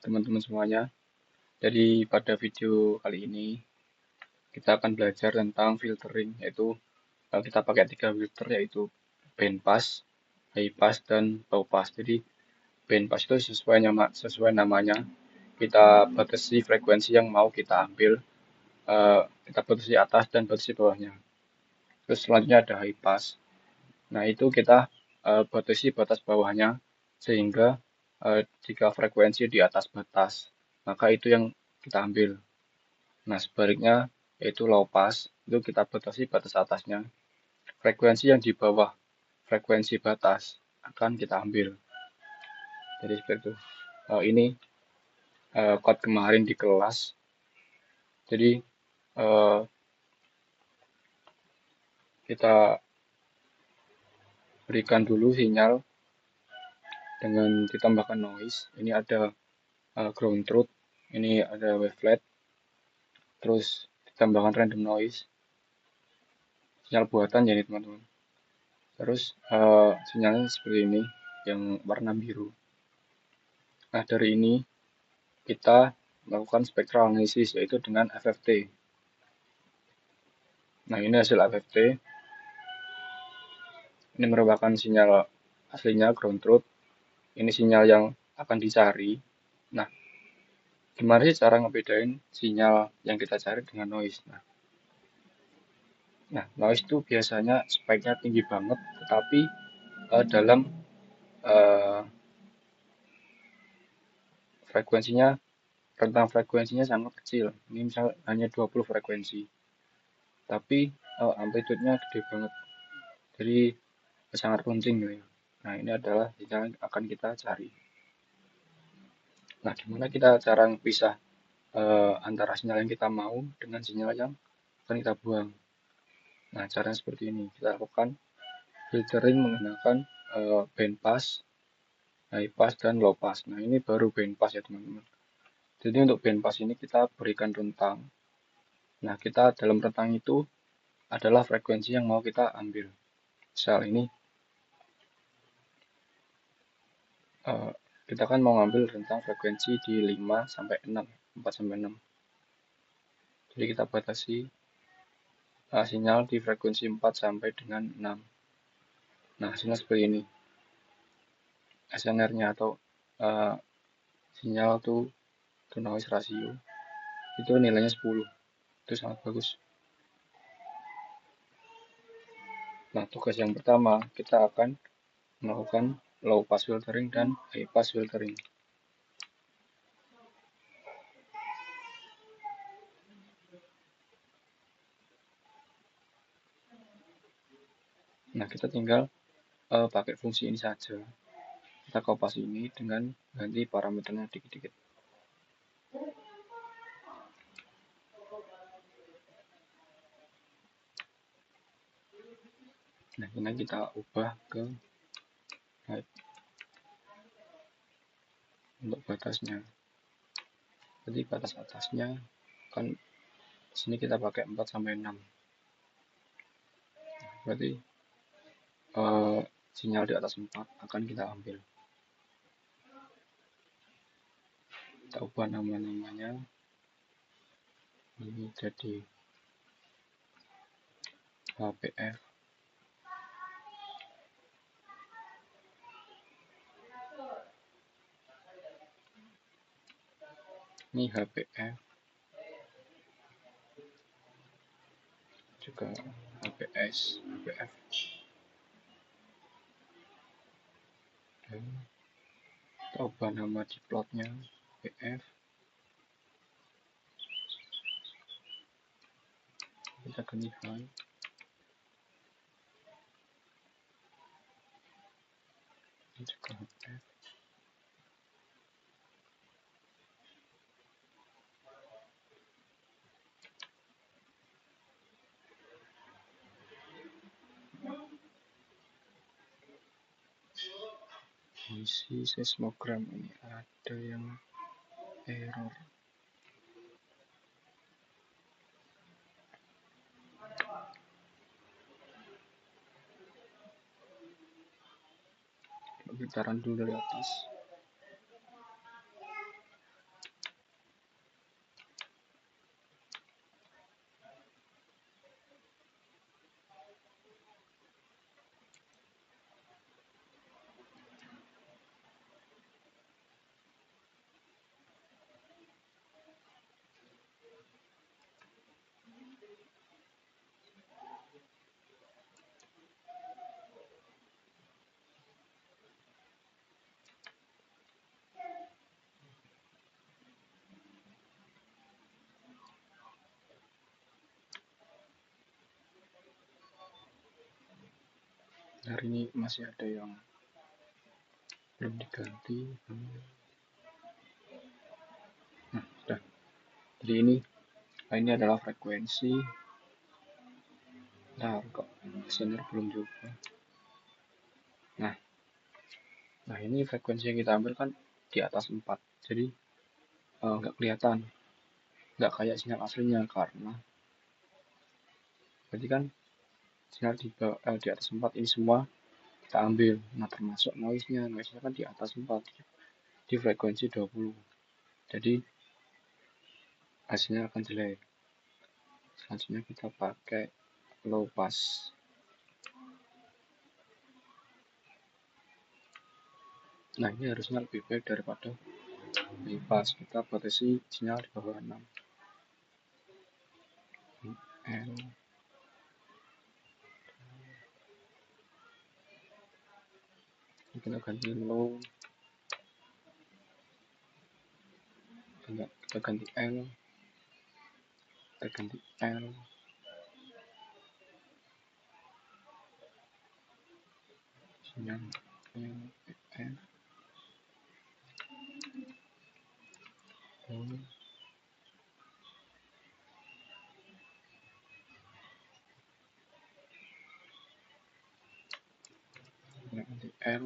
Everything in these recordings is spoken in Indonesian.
teman-teman semuanya. Jadi pada video kali ini kita akan belajar tentang filtering, yaitu kita pakai tiga filter, yaitu band pass, high pass, dan low pass. Jadi band pass itu sesuai namanya, kita batasi frekuensi yang mau kita ambil, kita batasi atas dan batasi bawahnya. Terus selanjutnya ada high pass. Nah, itu kita batasi batas bawahnya sehingga jika frekuensi di atas batas, maka itu yang kita ambil. Nah, sebaliknya yaitu low pass, itu kita batasi batas atasnya. Frekuensi yang di bawah frekuensi batas akan kita ambil. Jadi seperti itu. Ini code kemarin di kelas. Jadi kita berikan dulu sinyal dengan ditambahkan noise. Ini ada ground truth, ini ada wavelet, terus ditambahkan random noise, sinyal buatan jadi teman-teman. Terus sinyalnya seperti ini yang warna biru. Nah, dari ini kita melakukan spectral analysis, yaitu dengan FFT. Nah, ini hasil FFT. Ini merupakan sinyal aslinya ground truth. Ini sinyal yang akan dicari. Nah, gimana sih cara ngebedain sinyal yang kita cari dengan noise? Nah, noise itu biasanya spike-nya tinggi banget, tetapi dalam uh, frekuensinya, rentang frekuensinya sangat kecil. Ini misal hanya 20 frekuensi, tapi amplitude-nya gede banget. Jadi sangat runcing gitu ya. Nah, ini adalah sinyal yang akan kita cari. Nah, gimana kita cara pisah antara sinyal yang kita mau dengan sinyal yang akan kita buang? Nah, caranya seperti ini. Kita lakukan filtering menggunakan band pass, high pass, dan low pass. Nah, ini baru band pass ya teman-teman. Jadi untuk band pass ini kita berikan rentang. Nah, kita dalam rentang itu adalah frekuensi yang mau kita ambil. Misal ini kita kan mau ngambil rentang frekuensi di 5 sampai 6, 4 sampai 6. Jadi kita batasi sinyal di frekuensi 4 sampai dengan 6. Nah, hasilnya seperti ini. SNR-nya atau sinyal to noise ratio itu nilainya 10. Itu sangat bagus. Nah, tugas yang pertama kita akan melakukan low pass filtering dan high pass filtering. Nah, kita tinggal pakai fungsi ini saja. Kita kopas ini dengan ganti parameternya dikit-dikit. Nah, ini kita ubah ke height untuk batasnya. Jadi batas atasnya kan sini kita pakai 4 sampai 6. Berarti sinyal di atas 4 akan kita ambil. Kita ubah nama-namanya. Ini jadi HPF. Ini HPF. Juga HPS, HPF. Dan kita ubah nama di plotnya HPF. Kita ganti high. Ini juga HPF. Isi seismogram ini ada yang error. Kita run dulu dari atas. hari ini masih ada yang belum diganti. Nah, sudah. Jadi ini adalah frekuensi. Nah, kok senior belum juga. Nah, ini frekuensi yang kita ambil kan di atas 4. Jadi nggak kelihatan, nggak kayak sinyal aslinya, karena berarti kan sinyal di atas 4 ini semua kita ambil. Nah, termasuk noise-nya kan di atas 4, di frekuensi 20. Jadi hasilnya akan jelek. Selanjutnya kita pakai low pass. Nah, ini harusnya lebih baik daripada high pass. Kita batasi sinyal di bawah 6. L. Kita ganti low. Kita ganti L. Kita ganti L. Sinyal L. Kita ganti L.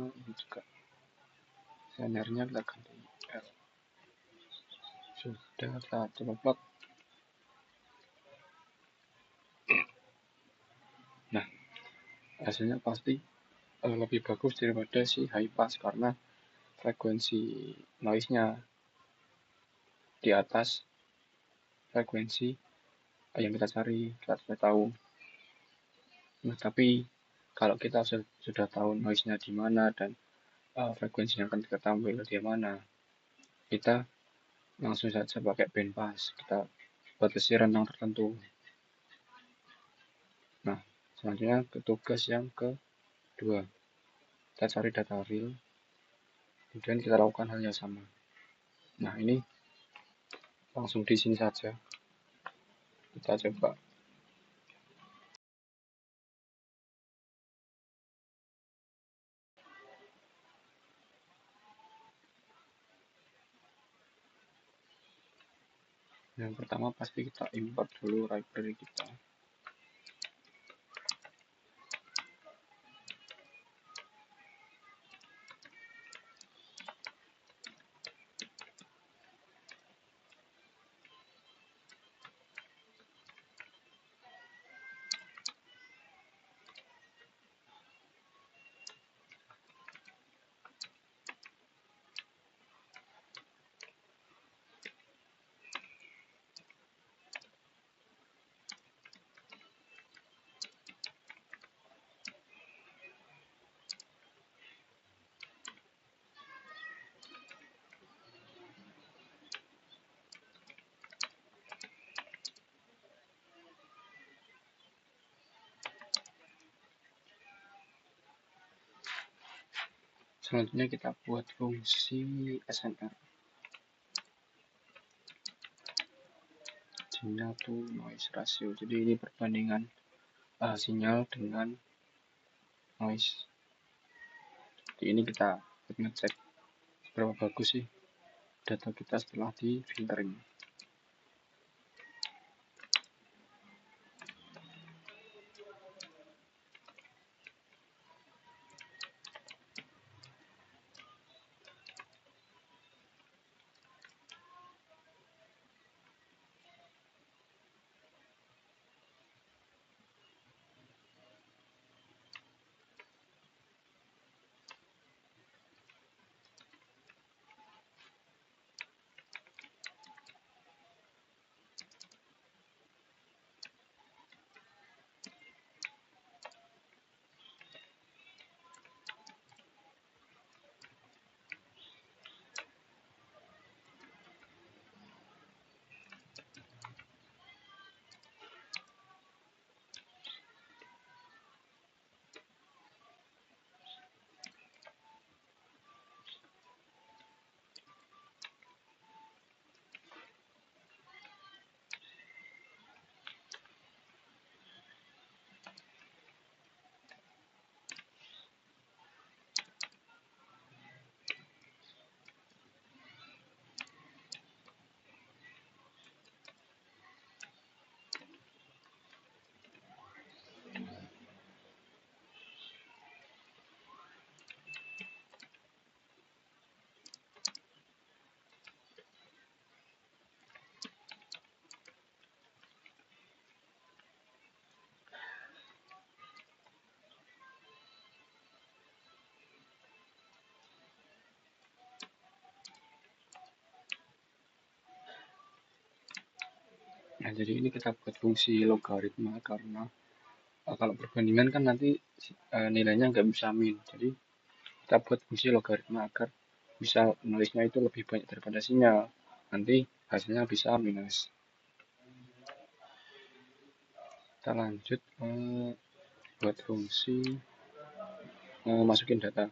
Ini juga senarnya kita ganti L. Sudah, kita coba plot. Nah, hasilnya pasti lebih bagus daripada si high pass, karena frekuensi noise-nya di atas frekuensi yang kita cari, kita sudah tahu. Nah, tapi kalau kita sudah tahu noise-nya di mana dan frekuensi yang akan kita tampil di mana, kita langsung saja pakai band pass. Kita batasi rentang tertentu. Nah, selanjutnya ke tugas yang kedua, kita cari data real, kemudian kita lakukan hal yang sama. Nah, ini langsung di sini saja. Kita coba. Yang pertama pasti kita import dulu library kita. Selanjutnya kita buat fungsi SNR, sinyal to noise ratio. Jadi ini perbandingan sinyal dengan noise. Jadi ini kita ngecek berapa bagus sih data kita setelah di filtering. Nah, jadi ini kita buat fungsi logaritma karena kalau perbandingan kan nanti nilainya nggak bisa min. Jadi kita buat fungsi logaritma agar bisa nulisnya itu lebih banyak daripada sinyal. Nanti hasilnya bisa minus. Kita lanjut buat fungsi masukin data.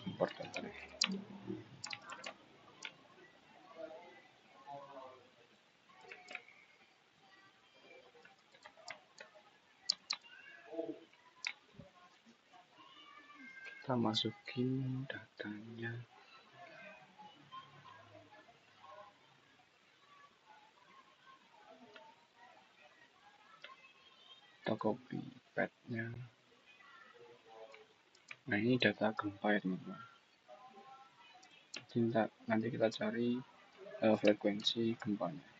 Import data. Kita masukin datanya. Kita copy path-nya. Nah, ini data gempa ya teman-teman. Nanti kita cari frekuensi gempanya.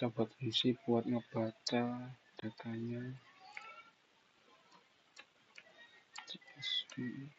Kita buat fungsi buat ngebaca datanya. CSV.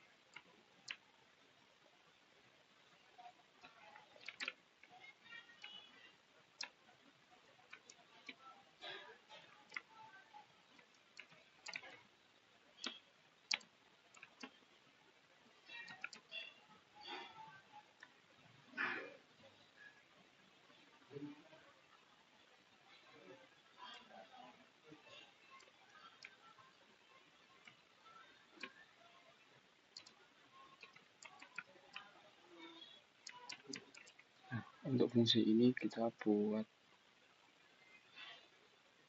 Untuk fungsi ini kita buat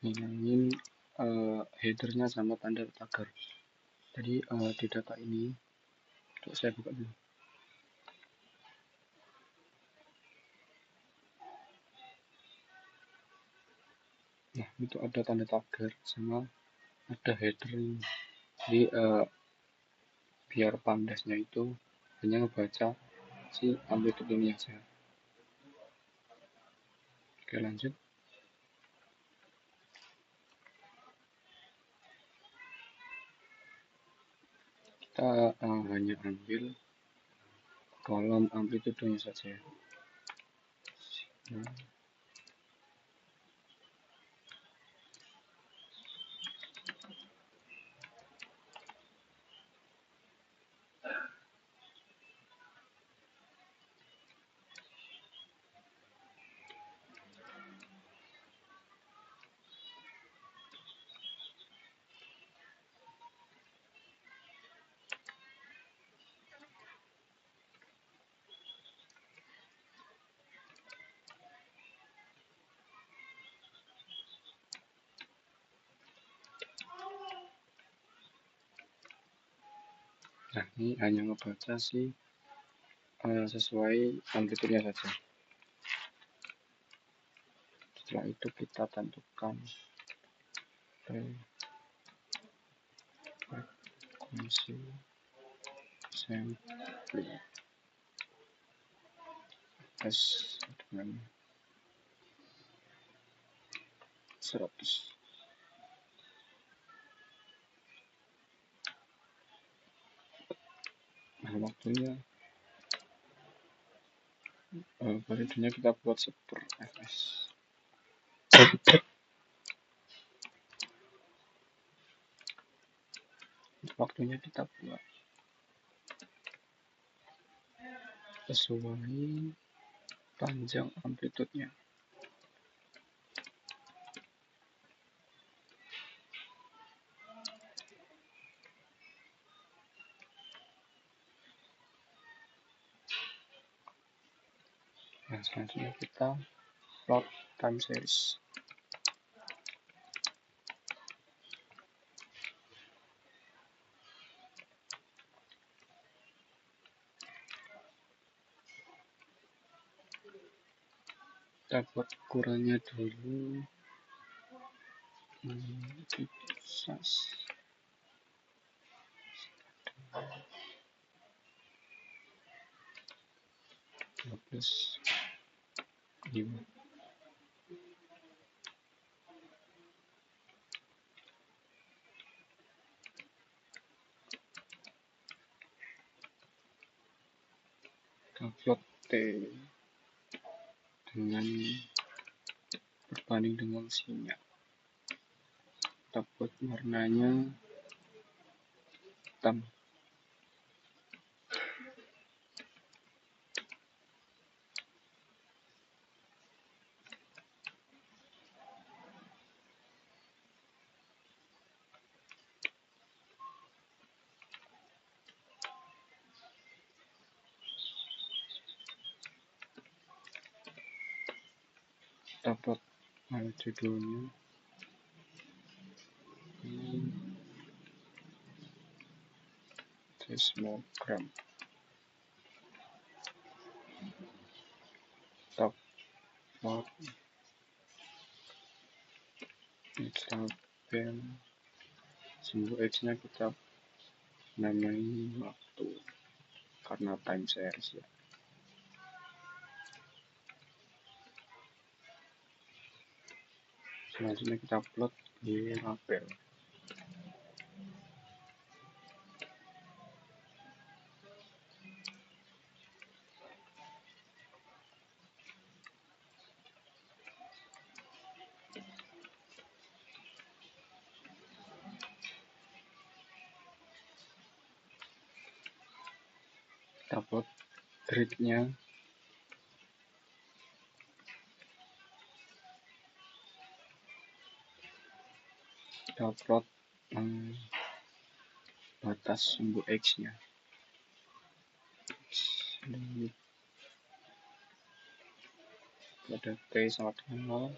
ngilangin headernya sama tanda tagar. Jadi di data ini, saya buka dulu. Nah, itu ada tanda tagar sama ada header ini. Jadi biar pandasnya itu hanya ngebaca si amplitude ini aja. Oke, lanjut. Kita hanya ambil kolom amplitudenya saja. Nah, ini hanya ngebaca sih sesuai amplitudenya saja. Setelah itu kita tentukan frekuensi sampling S dengan 100. Nah, waktunya periodenya kita buat 1/fs. Waktunya kita buat sesuai panjang amplitudenya. Nah, selanjutnya kita plot time series. Kita buat ukurannya dulu 12 plus 5. Kita plot T dengan berbanding dengan sinyal. Kita buat warnanya hitam. Kita plot judulnya seismogram. Kita plot tabel simbol X nya kita namai waktu karena time series ya. Selanjutnya kita plot di label. Kita plot grid-nya. Kita plot batas simbol X nya. Pada T sama dengan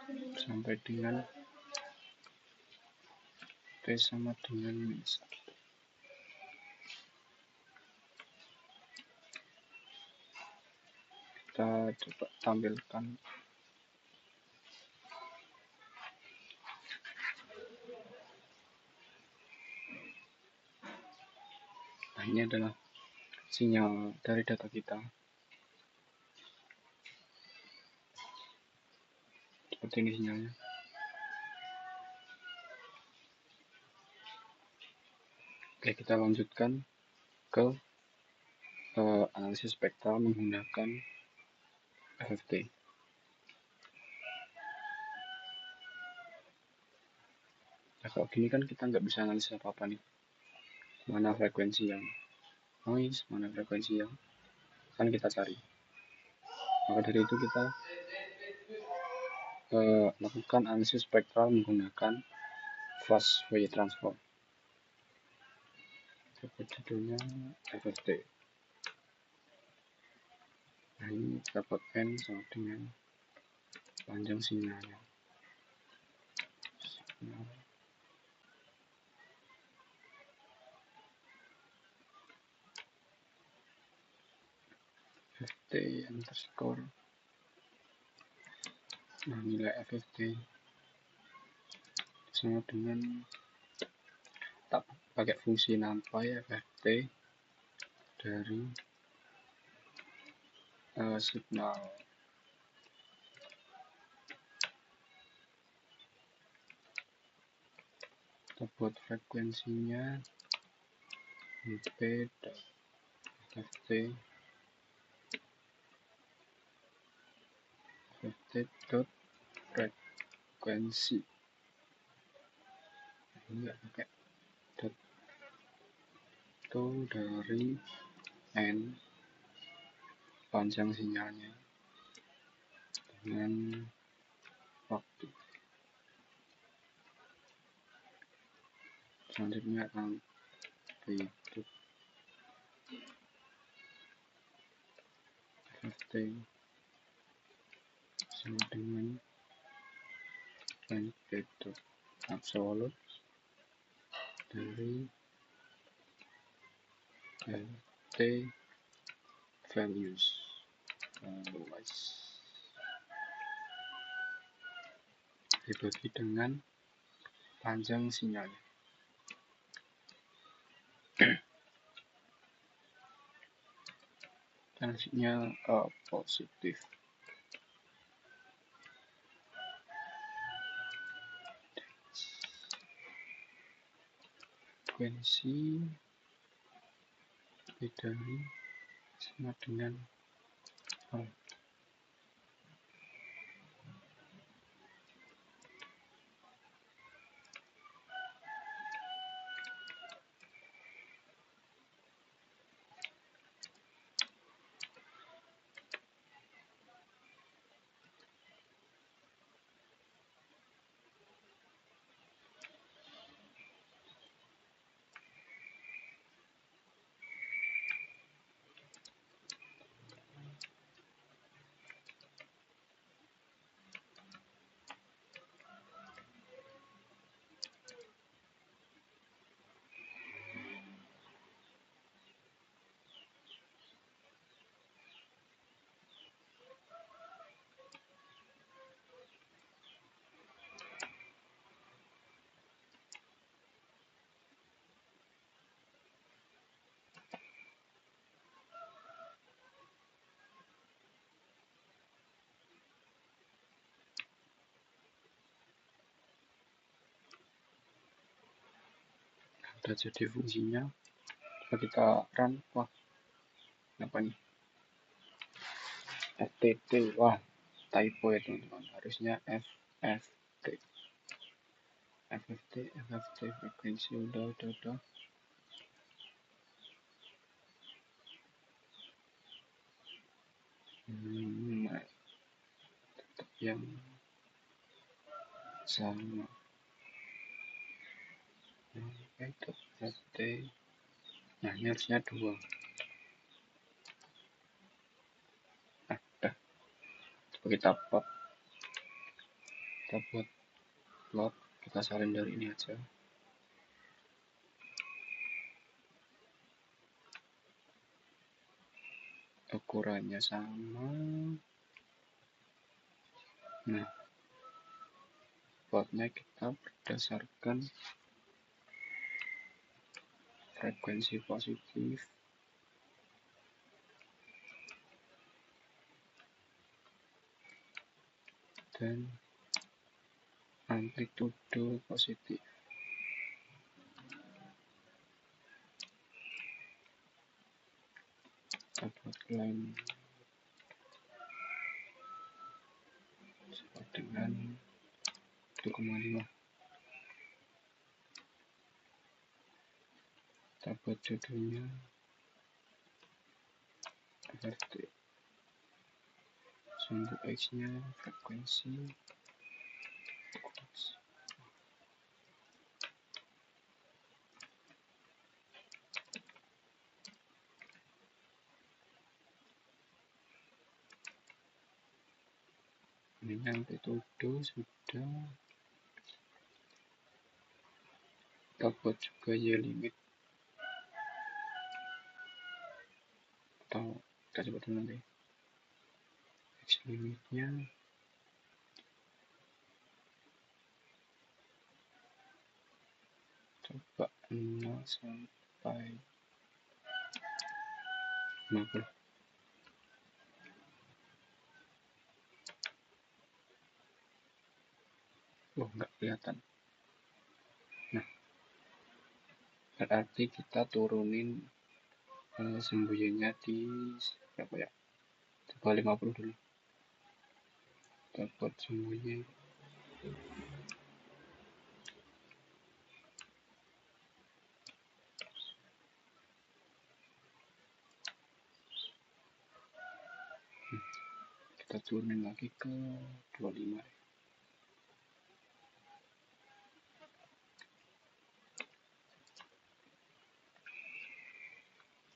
0 sampai dengan T sama dengan -1. Kita coba tampilkan ini adalah sinyal dari data kita. Seperti ini sinyalnya. Oke, kita lanjutkan ke analisis spektral menggunakan FFT. Nah, kalau gini kan kita nggak bisa analisis apa-apa nih. Mana frekuensi yang noise, mana frekuensi yang kan kita cari. Maka dari itu kita lakukan analisis spektral menggunakan fast Fourier transform. Judulnya FFT. Nah, ini dapat N sama dengan panjang sinyalnya. FFT underscore. Nah, nilai FFT sama dengan tak pakai fungsi numpy FFT dari signal. Kita buat frekuensinya FFT dot frekuensi. Ini nggak pakai dot, itu dari N panjang sinyalnya dengan waktu. Selanjutnya amplitude FFT sama dengan amplitude absolut dari LT values dibagi dengan panjang sinyalnya. energinya positif. Frekuensi dari sama dengan nol. Udah jadi fungsinya. Coba kita run. Wah, apa nih? FTT. Wah, typo ya teman-teman. Harusnya FFT. FFT frekuensi udah. Nah, tetap yang sama. Itu FFT. Nah, ini harusnya 2. Nah, udah. Coba kita plot. Kita buat plot. Kita salin dari ini aja. Ukurannya sama. Nah, plotnya kita berdasarkan frekuensi positif dan amplitudo positif. Kita buat line sama dengan 1,5. Kita buat judulnya FFT. Untuk X nya frekuensi. Ini amplitudo sudah. Kita buat juga Y limit, atau kita coba dulu nanti. X limitnya coba 0 sampai 50. Oh, nggak kelihatan. Nah, berarti kita turunin sembunyinya di berapa ya? Coba 50 dulu. Kita buat sembunyi. Kita turunin lagi ke 25.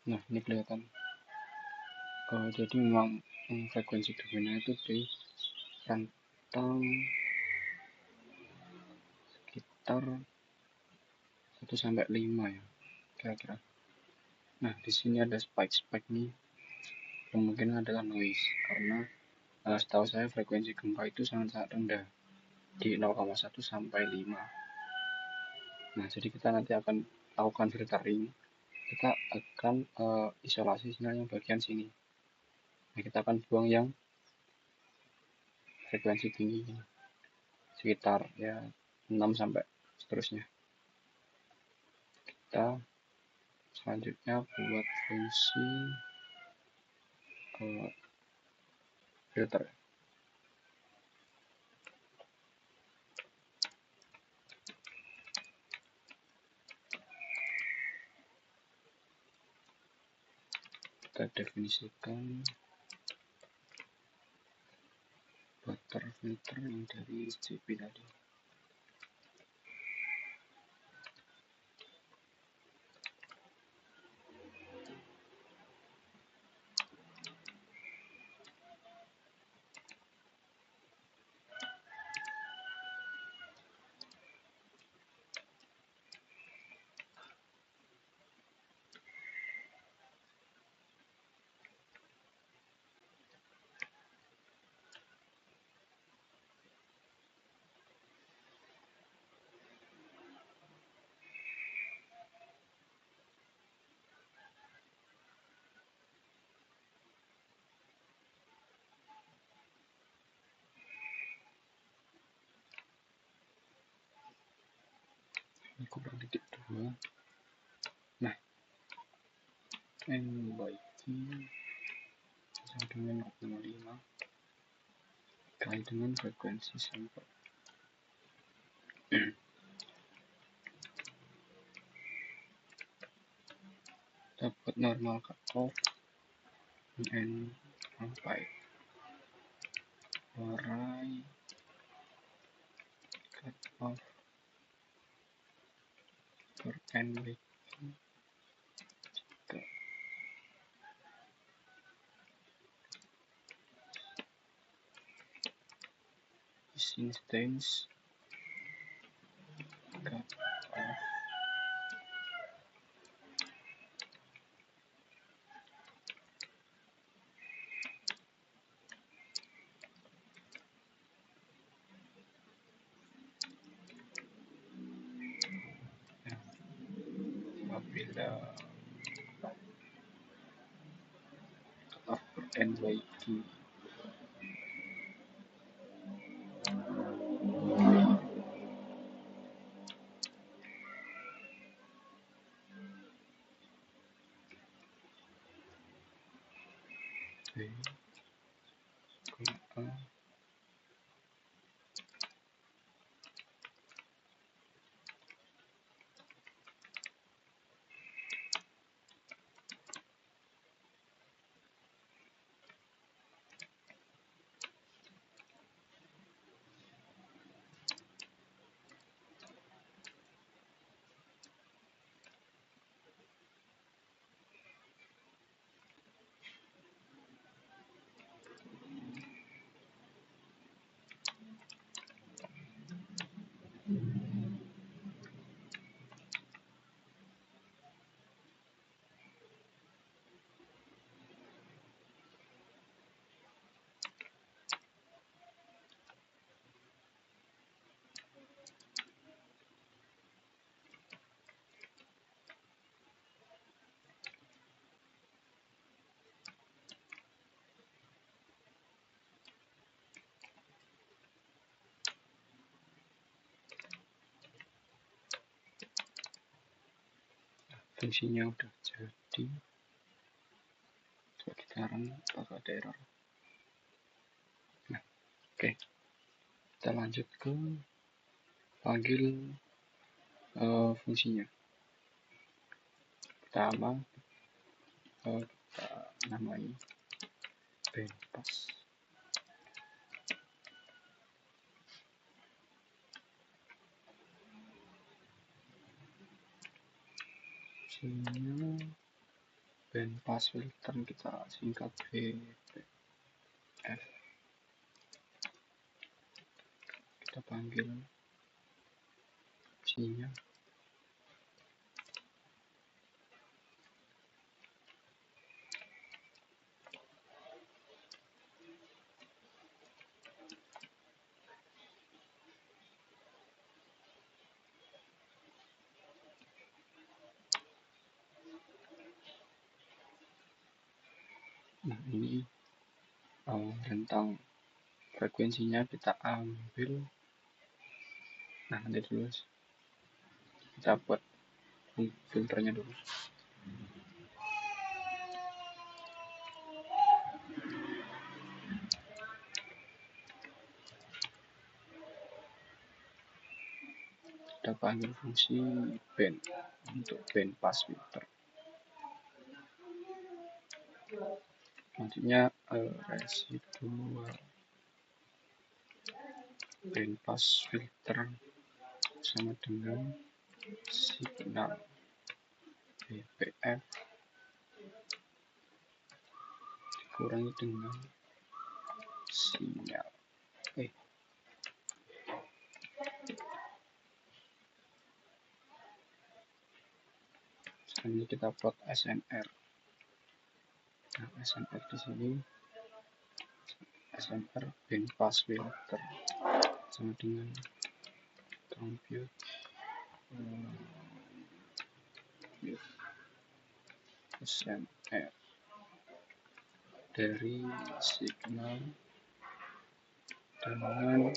Nah, ini kelihatan. Jadi memang frekuensi domainnya itu di rentang sekitar 1 sampai 5 ya, kira-kira. Nah, di sini ada spike nih. Kemungkinan adalah noise karena setahu saya frekuensi gempa itu sangat rendah di 0,1 sampai 5. Nah, jadi kita nanti akan lakukan filtering. Kita akan isolasi sinyal yang bagian sini. Nah, kita akan buang yang frekuensi tinggi sekitar ya 6 sampai seterusnya. Kita selanjutnya buat fungsi filter. Kita definisikan butter filter yang dari CP tadi. Ini kurang titik 2. Nah, N by Q sama dengan 0,5 kali dengan frekuensi sampel. Dapat normal cutoff N sampai warai cutoff per N by Q jika instance cutoff apabila cutoff per N by Q fungsinya udah jadi. Sekarang bakal ada error. Nah, oke. Kita lanjut ke panggil fungsinya. Pertama kita namai bandpass. Fungsinya bandpass filter, kita singkat BPF. Kita panggil fungsinya nah ini rentang frekuensinya kita ambil. Nah, nanti dulu kita buat filternya dulu. Kita panggil fungsi band untuk band pass filter. Nantinya residual band pass filter sama dengan signal BPF dikurangi dengan sinyal ini kita plot SNR. Nah, SNR di sini SNR band pass filter sama dengan compute SNR dari signal dengan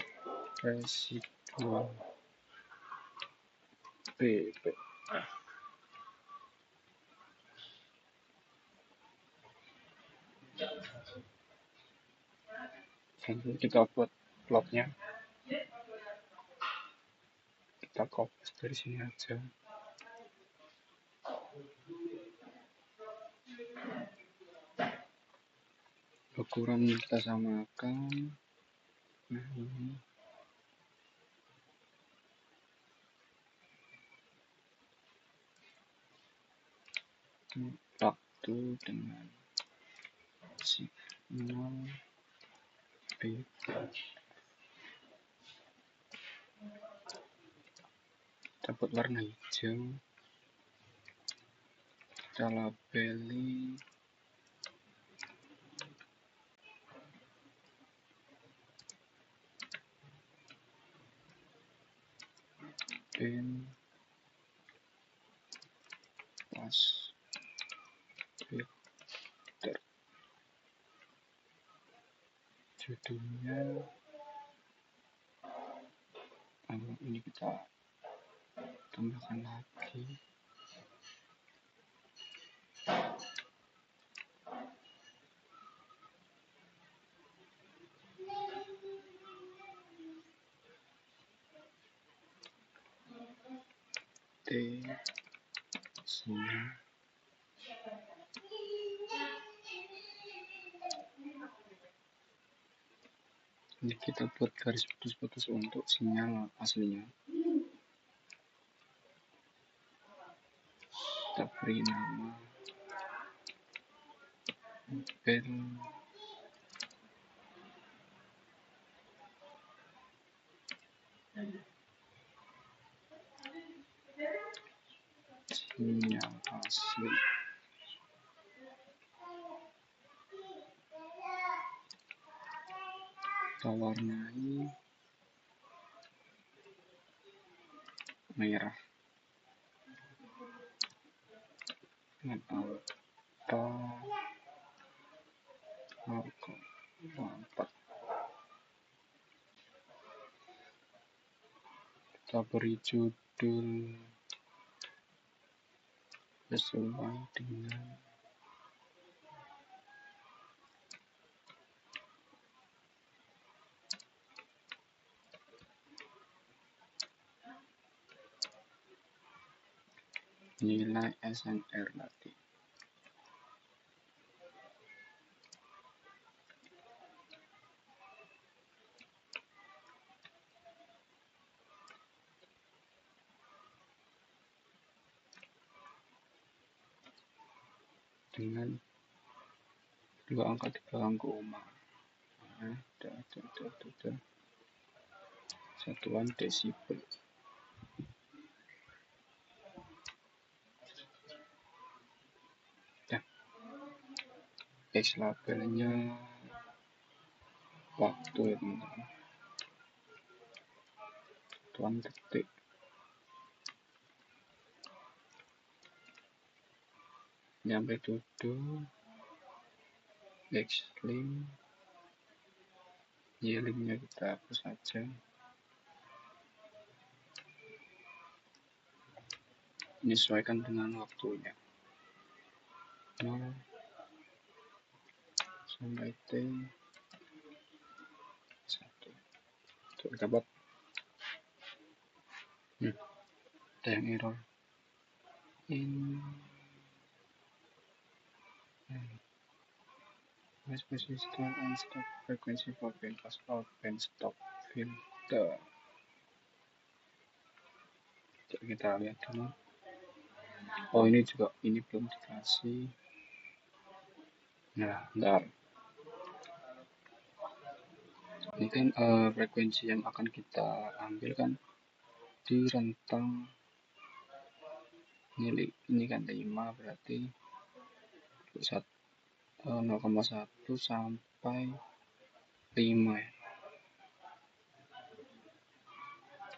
residual BP. Jadi kita buat plotnya, kita copy dari sini aja. Ukuran kita samakan. Nah, ini waktu dengan signal BP. Kita buat warna hijau, kita labeli band pass filter. Judulnya ini kita tambahkan lagi. Sini ini kita buat garis putus-putus untuk sinyal aslinya. Kita beri nama band sinyal asli. Kita warnai merah dengan alpha 0,4. Kita beri judul sesuai dengan nilai SNR nanti. Dengan 2 angka 3 koma. Satuan desibel. Nah, X labelnya waktu ya teman-teman. Satuan detik. Nyampe duduk X link Yellingnya kita hapus saja, menyesuaikan dengan waktunya. 0 sampai T 1. Coba kita buat. Ada yang error. Especially start and stop frequency for bandpass or band stop filter. Coba kita lihat dulu. Oh, ini juga, ini belum dikasih. Nah, bentar. Ini kan frekuensi yang akan kita ambil kan di rentang ini kan 5, berarti 0,1 sampai 5 ya.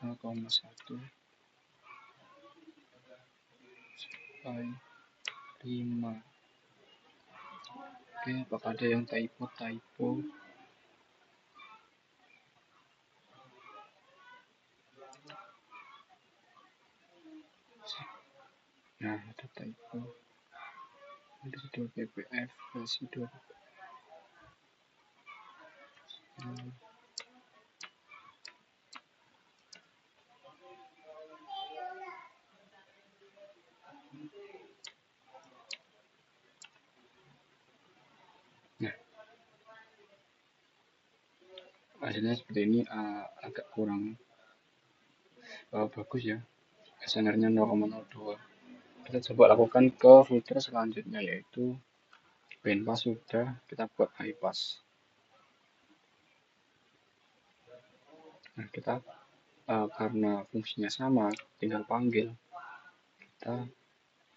0,1 sampai 5. Oke, apakah ada yang typo? Nah, ada typo. Residual ppf, residual Nah, hasilnya seperti ini, agak kurang bagus ya. SNR-nya 0,02. Kita coba lakukan ke filter selanjutnya, yaitu bandpass sudah, kita buat high pass. Nah, kita karena fungsinya sama, tinggal panggil, kita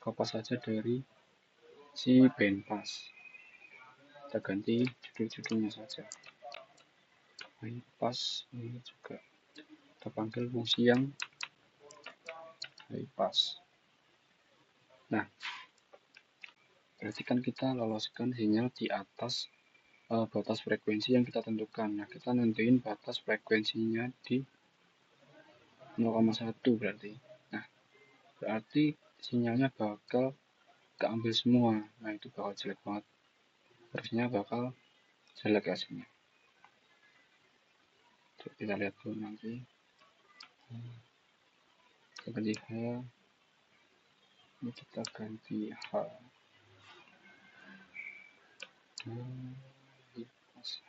kopas saja dari si bandpass. Kita ganti judul-judulnya saja. High pass ini juga kita panggil fungsi yang high pass. Nah, berarti kan kita loloskan sinyal di atas batas frekuensi yang kita tentukan. Nah, kita nentuin batas frekuensinya di 0,1 berarti. Nah, berarti sinyalnya bakal keambil semua. Nah, itu bakal jelek banget. Harusnya bakal jelek hasilnya. Coba kita lihat dulu nanti. Kita ganti H. Ini kita ganti H.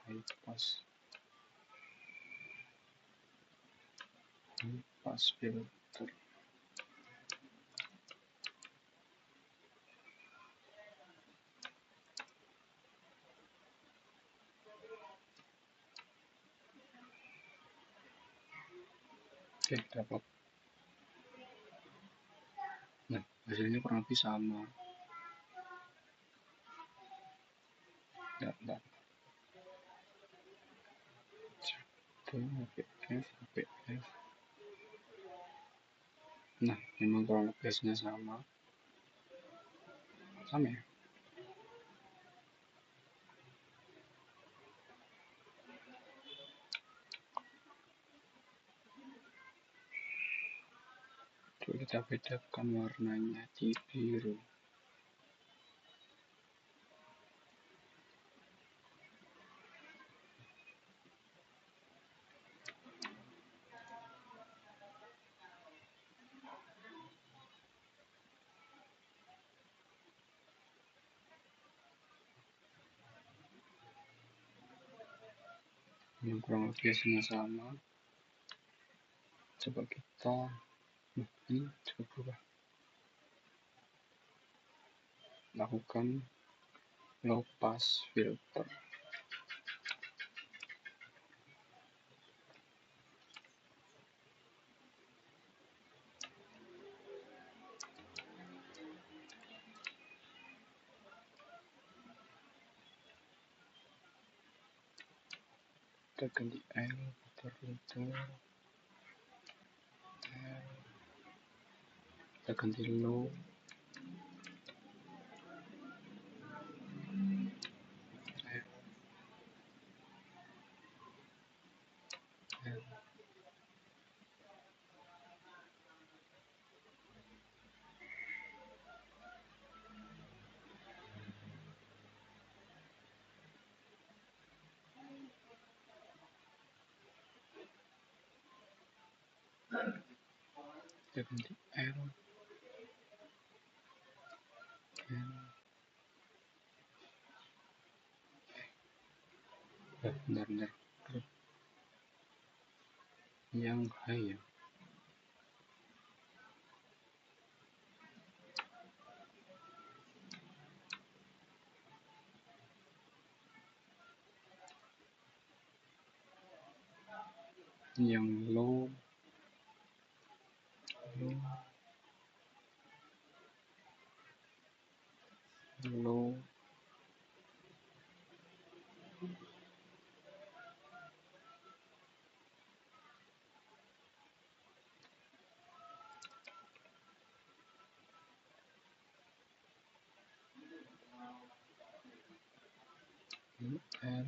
High pass filter. Oke, dapat. Nah, hasilnya kurang lebih sama. Enggak. HPF. Nah, memang kurang lebih hasilnya sama ya. Coba kita bedakan warnanya di biru. Yang kurang lebih hasilnya sama. Coba kita ini coba berubah. Lakukan low pass filter. Kita ganti L, filter. Kita ganti low. ganti L. Bentar. Yang high ya. Yang low L,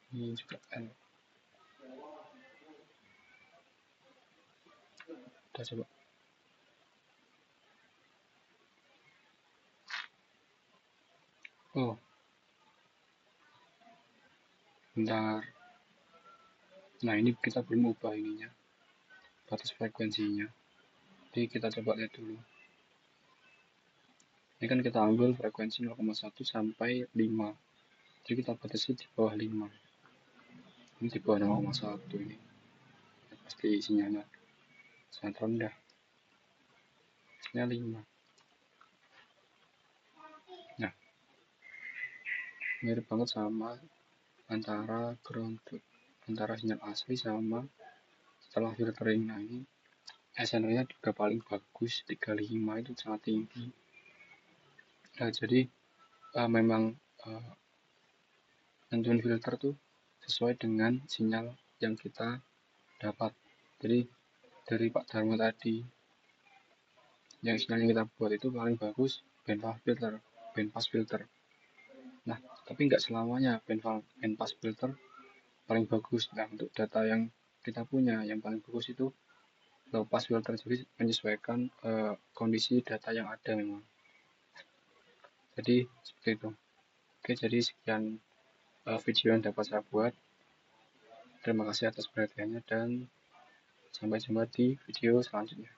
ini juga L. Kita coba. Oh, bentar. Nah, ini kita belum ubah ininya, batas frekuensinya. Jadi kita coba lihat dulu. Ini kan kita ambil frekuensi 0,1 sampai 5. Jadi kita batasi di bawah 5. Ini di bawah 0,1 ini. Ya, pasti sinyalnya sangat rendah. Ini 5. Nah, mirip banget sama antara antara sinyal asli sama setelah filtering. Nah, ini SNR-nya juga paling bagus, 35 itu sangat tinggi. Nah, jadi memang tentuin filter tuh sesuai dengan sinyal yang kita dapat. Jadi dari Pak Dharma tadi, yang sinyal yang kita buat itu paling bagus bandpass filter. Nah, tapi nggak selamanya bandpass filter paling bagus. Nah, untuk data yang kita punya, yang paling bagus itu low pass filter, jadi menyesuaikan kondisi data yang ada memang. Jadi seperti itu. Oke, jadi sekian video yang dapat saya buat. Terima kasih atas perhatiannya dan sampai jumpa di video selanjutnya.